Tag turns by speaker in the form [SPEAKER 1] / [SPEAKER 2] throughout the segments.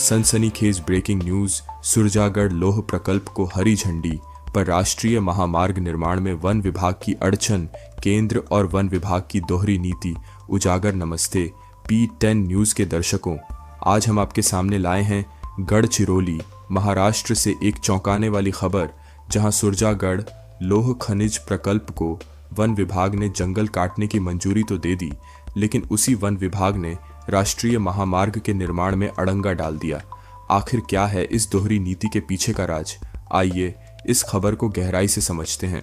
[SPEAKER 1] सनसनीखेज breaking news. Surjagarh लोह प्रकल्प को हरी झंडी, पर राष्ट्रीय महामार्ग निर्माण में वन विभाग की अड़चन, केंद्र और वन विभाग की दोहरी नीति उजागर। नमस्ते P10 न्यूज के दर्शकों, आज हम आपके सामने लाए हैं गढ़चिरौली महाराष्ट्र से एक चौंकाने वाली खबर, जहां सुरजागढ़ लोह खनिज प्रकल्प को वन विभाग ने जंगल काटने की मंजूरी तो दे दी, लेकिन उसी वन विभाग ने राष्ट्रीय महामार्ग के निर्माण में अड़ंगा डाल दिया। आखिर क्या है इस दोहरी नीति के पीछे का राज? आइए इस खबर को गहराई से समझते हैं।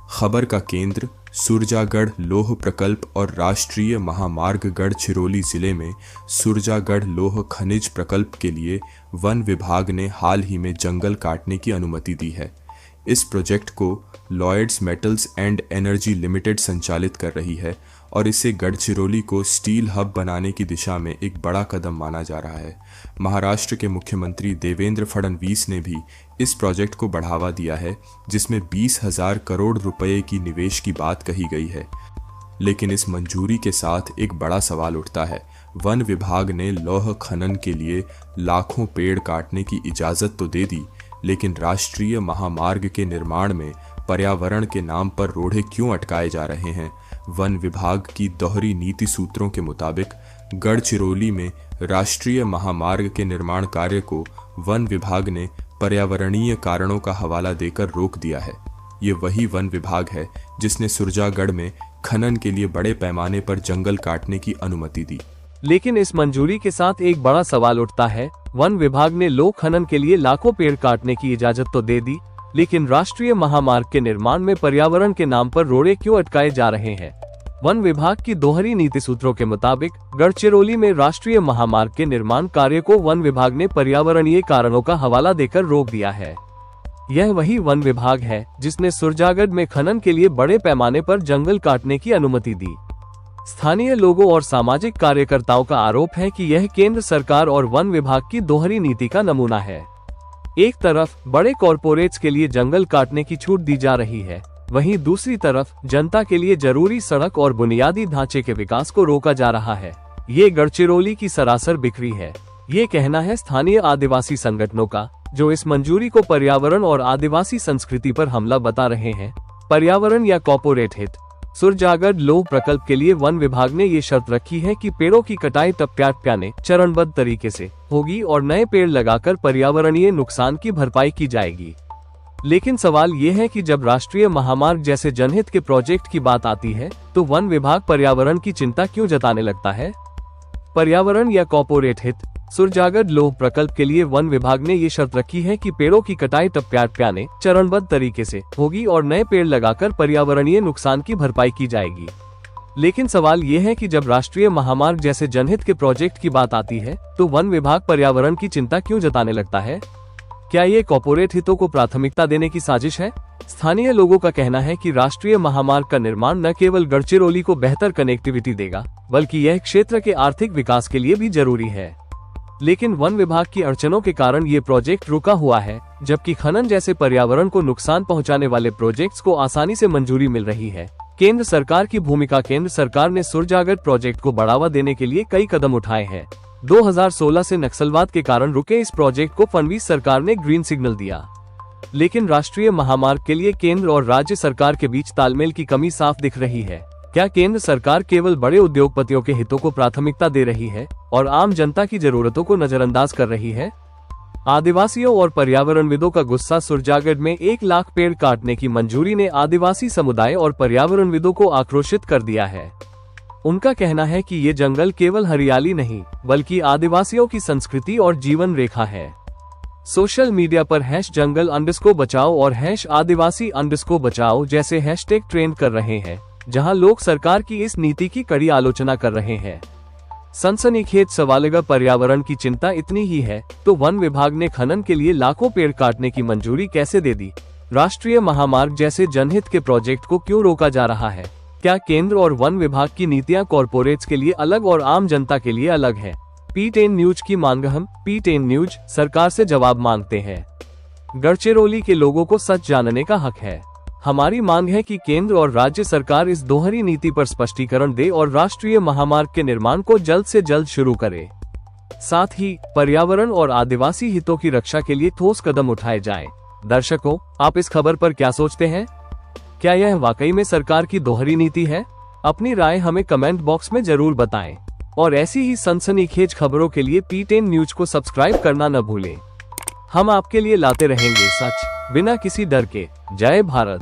[SPEAKER 1] खबर का केंद्र सुरजागढ़ लोह प्रकल्प और राष्ट्रीय महामार्ग गढ़चिरौली जिले में सुरजागढ़ लोह खनिज प्रकल्प के लिए वन विभाग ने हाल ही में जंगल काटने की अनुमति दी है। इस प्रोजेक्ट को Lloyds Metals and Energy Limited संचालित कर रही है और इसे गढ़चिरौली को स्टील हब बनाने की दिशा में एक बड़ा कदम माना जा रहा है। महाराष्ट्र के मुख्यमंत्री देवेंद्र फडणवीस ने भी इस प्रोजेक्ट को बढ़ावा दिया है, जिसमें 20,000 करोड़ रुपए की निवेश की बात कही गई है। लेकिन इस मंजूरी के साथ एक बड़ा सवाल उठता है। वन विभाग ने लौह खनन के लिए लाखों पेड़ काटने की इजाजत तो दे दी, लेकिन राष्ट्रीय महामार्ग के निर्माण में पर्यावरण के नाम पर रोड़े क्यों अटकाए जा रहे हैं? वन विभाग की दोहरी नीति सूत्रों के मुताबिक गढ़चिरौली में राष्ट्रीय महामार्ग के निर्माण कार्य को वन विभाग ने पर्यावरणीय कारणों का हवाला देकर रोक दिया है। ये वही वन विभाग है जिसने सुरजागढ़ में खनन के लिए बड़े पैमाने पर जंगल काटने की अनुमति दी।
[SPEAKER 2] लेकिन इस मंजूरी के साथ एक बड़ा सवाल उठता है। वन विभाग ने लोह खनन के लिए लाखों पेड़ काटने की इजाजत तो दे दी, लेकिन राष्ट्रीय महामार्ग के निर्माण में पर्यावरण के नाम पर रोड़े क्यों अटकाए जा रहे हैं? वन विभाग की दोहरी नीति सूत्रों के मुताबिक गढ़चिरौली में राष्ट्रीय महामार्ग के निर्माण कार्य को वन विभाग ने पर्यावरणीय कारणों का हवाला देकर रोक दिया है। यह वही वन विभाग है जिसने सुरजागढ़ में खनन के लिए बड़े पैमाने पर जंगल काटने की अनुमति दी। स्थानीय लोगों और सामाजिक कार्यकर्ताओं का आरोप है कि यह केंद्र सरकार और वन विभाग की दोहरी नीति का नमूना है। एक तरफ बड़े कॉरपोरेट्स के लिए जंगल काटने की छूट दी जा रही है, वहीं दूसरी तरफ जनता के लिए जरूरी सड़क और बुनियादी ढांचे के विकास को रोका जा रहा है। ये गढ़चिरौली की सरासर बिक्री है। ये कहना है स्थानीय आदिवासी संगठनों का, जो इस मंजूरी को पर्यावरण और आदिवासी संस्कृति पर हमला बता रहे हैं। पर्यावरण या कॉर्पोरेट हित। सुरजागढ़ लोह प्रकल्प के लिए वन विभाग ने ये शर्त रखी है कि पेड़ों की कटाई टप्प्याटप्याने चरणबद्ध तरीके से होगी और नए पेड़ लगाकर पर्यावरणीय नुकसान की भरपाई की जाएगी। लेकिन सवाल ये है कि जब राष्ट्रीय महामार्ग जैसे जनहित के प्रोजेक्ट की बात आती है, तो वन विभाग पर्यावरण की चिंता क्यों जताने लगता है? पर्यावरण या कॉर्पोरेट हित। सुरजागढ़ लोह प्रकल्प के लिए वन विभाग ने ये शर्त रखी है कि पेड़ों की कटाई टप्प्याटप्याने चरणबद्ध तरीके से होगी और नए पेड़ लगाकर पर्यावरणीय नुकसान की भरपाई की जाएगी। लेकिन सवाल ये है कि जब राष्ट्रीय महामार्ग जैसे जनहित के प्रोजेक्ट की बात आती है, तो वन विभाग पर्यावरण की चिंता क्यों जताने लगता है? क्या ये कॉर्पोरेट हितों को प्राथमिकता देने की साजिश है? स्थानीय लोगों का कहना है कि राष्ट्रीय महामार्ग का निर्माण न केवल गढ़चिरौली को बेहतर कनेक्टिविटी देगा, बल्कि यह क्षेत्र के आर्थिक विकास के लिए भी जरूरी है। लेकिन वन विभाग की अड़चनों के कारण ये प्रोजेक्ट रुका हुआ है, जबकि खनन जैसे पर्यावरण को नुकसान पहुंचाने वाले प्रोजेक्ट्स को आसानी से मंजूरी मिल रही है। केंद्र सरकार की भूमिका। केंद्र सरकार ने सुरजागढ़ प्रोजेक्ट को बढ़ावा देने के लिए कई कदम उठाए हैं। 2016 से नक्सलवाद के कारण रुके इस प्रोजेक्ट को फडणवीस सरकार ने ग्रीन सिग्नल दिया। लेकिन राष्ट्रीय महामार्ग के लिए केंद्र और राज्य सरकार के बीच तालमेल की कमी साफ दिख रही है। क्या केंद्र सरकार केवल बड़े उद्योगपतियों के हितों को प्राथमिकता दे रही है और आम जनता की जरूरतों को नजरअंदाज कर रही है? आदिवासियों और पर्यावरणविदों का गुस्सा। सुरजागढ़ में 1 लाख पेड़ काटने की मंजूरी ने आदिवासी समुदाय और पर्यावरणविदों को आक्रोशित कर दिया है। उनका कहना है कि ये जंगल केवल हरियाली नहीं, बल्कि आदिवासियों की संस्कृति और जीवन रेखा है। सोशल मीडिया पर #जंगल_बचाओ और #आदिवासी_बचाओ जैसे हैशटैग ट्रेंड कर रहे हैं, जहां लोग सरकार की इस नीति की कड़ी आलोचना कर रहे हैं। सनसनीखेज सवाल। अगर पर्यावरण की चिंता इतनी ही है, तो वन विभाग ने खनन के लिए लाखों पेड़ काटने की मंजूरी कैसे दे दी? राष्ट्रीय महामार्ग जैसे जनहित के प्रोजेक्ट को क्यों रोका जा रहा है? क्या केंद्र और वन विभाग की नीतियां कॉर्पोरेट्स के लिए अलग और आम जनता के लिए अलग है? P10 न्यूज की मांग। हम P10 न्यूज सरकार से जवाब मांगते हैं। गढ़चिरौली के लोगों को सच जानने का हक है। हमारी मांग है कि केंद्र और राज्य सरकार इस दोहरी नीति पर स्पष्टीकरण दे और राष्ट्रीय महामार्ग के निर्माण को जल्द से जल्द शुरू करे। साथ ही पर्यावरण और आदिवासी हितों की रक्षा के लिए ठोस कदम उठाए जाएं। दर्शकों, आप इस खबर पर क्या सोचते हैं? क्या यह वाकई में सरकार की दोहरी नीति है? अपनी राय हमें कमेंट बॉक्स में जरूर बताएं और ऐसी ही सनसनीखेज खबरों के लिए P10 न्यूज को सब्सक्राइब करना न भूलें। हम आपके लिए लाते रहेंगे सच बिना किसी डर के। जय भारत।